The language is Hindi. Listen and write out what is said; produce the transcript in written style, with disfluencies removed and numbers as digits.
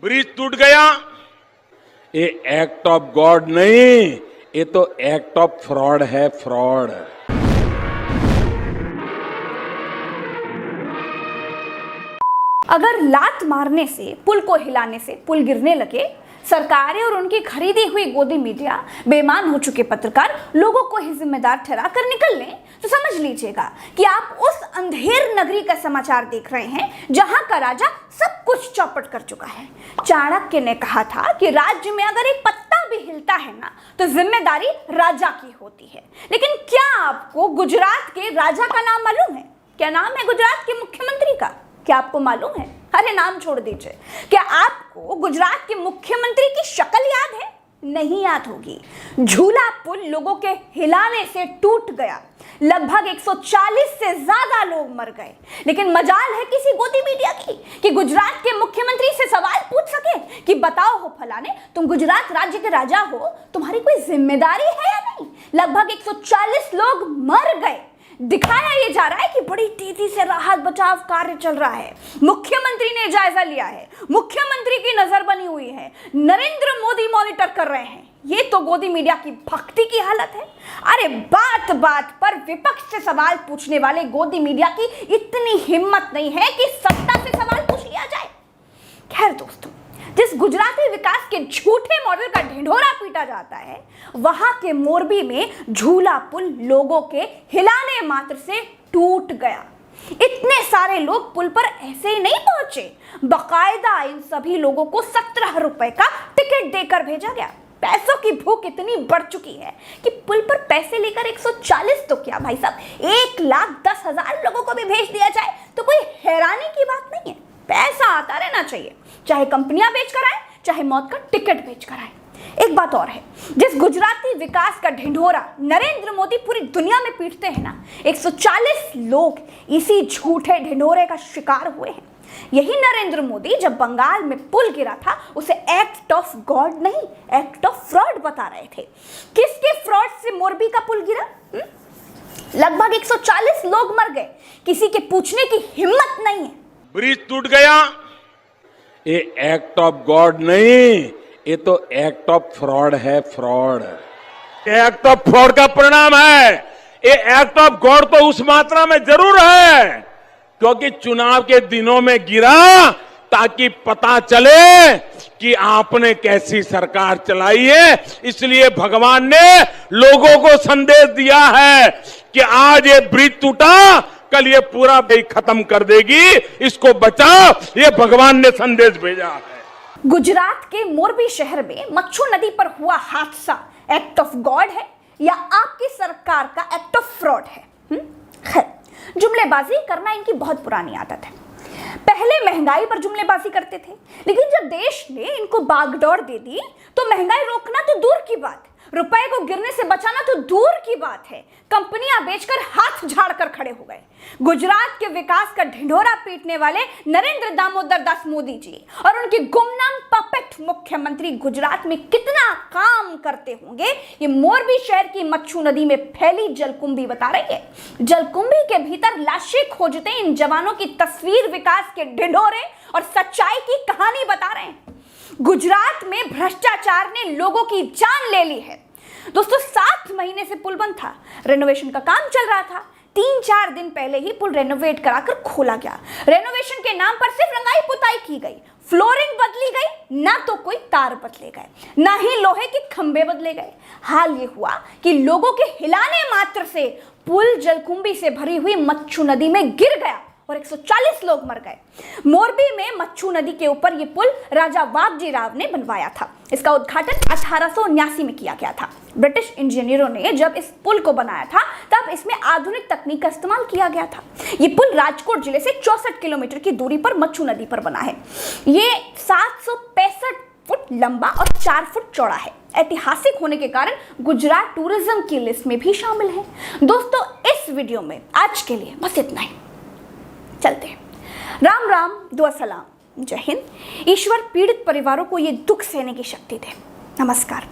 ब्रिज टूट गया, ये एक्ट ऑफ गॉड नहीं, ये तो एक्ट ऑफ फ्रॉड है, फ्रॉड। अगर लात मारने से, पुल को हिलाने से पुल गिरने लगे, सरकारें और उनकी खरीदी हुई गोदी मीडिया, बेईमान हो चुके पत्रकार लोगों को ही जिम्मेदार ठहराकर निकल लें, तो समझ लीजिएगा कि आप उस अंधेर नगरी का समाचार देख रहे हैं जहां का राजा सब कुछ चौपट कर चुका है। चाणक्य ने कहा था कि राज्य में अगर एक पत्ता भी हिलता है ना, तो जिम्मेदारी राजा की होती है। लेकिन क्या आपको गुजरात के राजा का नाम मालूम है? क्या नाम है गुजरात के मुख्यमंत्री का? क्या आपको मालूम है? अरे नाम छोड़ दीजिए, क्या आपको गुजरात के मुख्यमंत्री की शक्ल याद है? नहीं याद होगी। झूला पुल लोगों के हिलाने से टूट गया, लगभग 140 से ज्यादा लोग मर गए। लेकिन मजाल है किसी गोदी मीडिया की कि गुजरात के मुख्यमंत्री से सवाल पूछ सके कि बताओ हो फलाने, तुम गुजरात राज्य के राजा हो, तुम्हारी कोई जिम्मेदारी है या नहीं? लगभग 140 लोग मर गए। दिखाया ये जा रहा है कि बड़ी तेजी से राहत बचाव कार्य चल रहा है, मुख्यमंत्री ने जायजा लिया है, मुख्यमंत्री की नजर बनी हुई है, नरेंद्र मोदी मॉनिटर कर रहे हैं। ये तो गोदी मीडिया की भक्ति की हालत है। अरे बात बात पर विपक्ष से सवाल पूछने वाले गोदी मीडिया की इतनी हिम्मत नहीं है कि सत्ता से सवाल पूछ लिया जाए। खैर दोस्तों, जिस गुजराती विकास के झूठे मॉडल का ढिंढोरा पीटा जाता है, वहां के मोरबी में झूला पुल लोगों के हिलाने मात्र से टूट गया। इतने सारे लोग पुल पर ऐसे ही नहीं पहुंचे, बकायदा इन सभी लोगों को 17 रुपए का टिकट देकर भेजा गया। पैसों की भूख इतनी बढ़ चुकी है कि पुल पर पैसे लेकर 140 तो क्या भाई साहब, 1,10,000 लोगों को भी भेज दिया जाए तो कोई हैरानी की बात नहीं है। पैसा आता रहना चाहिए, चाहे कंपनियां बेच कर आए, चाहे मौत का टिकट बेच कर आए। एक बात और है, जिस गुजराती विकास का ढिंढोरा नरेंद्र मोदी पूरी दुनिया में पीटते हैं ना, 140 लोग इसी झूठे ढिंढोरे का शिकार हुए हैं। यही नरेंद्र मोदी जब बंगाल में पुल गिरा था, उसे एक्ट ऑफ गॉड नहीं, एक्ट ऑफ फ्रॉड बता रहे थे। किसके फ्रॉड से मोरबी का पुल गिरा? लगभग 140 लोग मर गए, किसी के पूछने की हिम्मत नहीं है। ब्रिज टूट गया, ये एक्ट ऑफ गॉड नहीं, ये तो एक्ट ऑफ फ्रॉड है, फ्रॉड। एक्ट ऑफ फ्रॉड का परिणाम है। ये एक्ट ऑफ गॉड तो उस मात्रा में जरूर है क्योंकि चुनाव के दिनों में गिरा ताकि पता चले कि आपने कैसी सरकार चलाई है। इसलिए भगवान ने लोगों को संदेश दिया है कि आज ये ब्रिज टूटा, कल ये पूरा भी खत्म कर देगी, इसको बचाओ, ये भगवान ने संदेश भेजा है। गुजरात के मोरबी शहर में मच्छू नदी पर हुआ हादसा एक्ट ऑफ गॉड है या आपकी सरकार का एक्ट ऑफ फ्रॉड है? खैर, जुमलेबाजी करना इनकी बहुत पुरानी आदत है। पहले महंगाई पर जुमलेबाजी करते थे, लेकिन जब देश ने इनको बागडोर दे दी तो महंगाई रोकना तो दूर की बात, रुपए को गिरने से बचाना तो दूर की बात है, कंपनियां बेचकर हाथ झाड़कर खड़े हो गए। गुजरात के विकास का ढिंढोरा पीटने वाले नरेंद्र दामोदर दास मोदी जी और उनके गुमनाम पपेट मुख्यमंत्री गुजरात में कितना काम करते होंगे, ये मोरबी शहर की मच्छू नदी में फैली जलकुंभी बता रही है। जलकुंभी के भीतर लाशें खोजते इन जवानों की तस्वीर विकास के ढिंढोरे और सच्चाई की कहानी बता रहे हैं। गुजरात में भ्रष्टाचार ने लोगों की जान ले ली है। दोस्तों, 7 महीने से पुल बंद था, रेनोवेशन का काम चल रहा था। 3-4 दिन पहले ही पुल रेनोवेट कराकर खोला गया। रेनोवेशन के नाम पर सिर्फ रंगाई पुताई की गई, फ्लोरिंग बदली गई, ना तो कोई तार बदले गए, ना ही लोहे के खंभे बदले गए। हाल ये हुआ कि लोगों के हिलाने मात्र से पुल जलकुंभी से भरी हुई मच्छू नदी में गिर गया और 140 लोग मर गए। मोरबी में मच्छू नदी के ऊपर यह पुल राजा वाघजी राव ने बनवाया था। इसका उद्घाटन 1879 में किया गया था। ब्रिटिश इंजीनियरों ने जब इस पुल को बनाया था, तब इसमें आधुनिक तकनीक का इस्तेमाल किया गया था। ये पुल राजकोट जिले से 64 किलोमीटर की दूरी पर मच्छू नदी पर बना है। ये 765 फुट लंबा और 4 फुट चौड़ा है। ऐतिहासिक होने के कारण गुजरात टूरिज्म की लिस्ट में भी शामिल है। दोस्तों, इस वीडियो में आज के लिए बस इतना ही। चलते हैं। राम राम, दुआ सलाम, जय हिंद। ईश्वर पीड़ित परिवारों को ये दुख सहने की शक्ति दे। नमस्कार।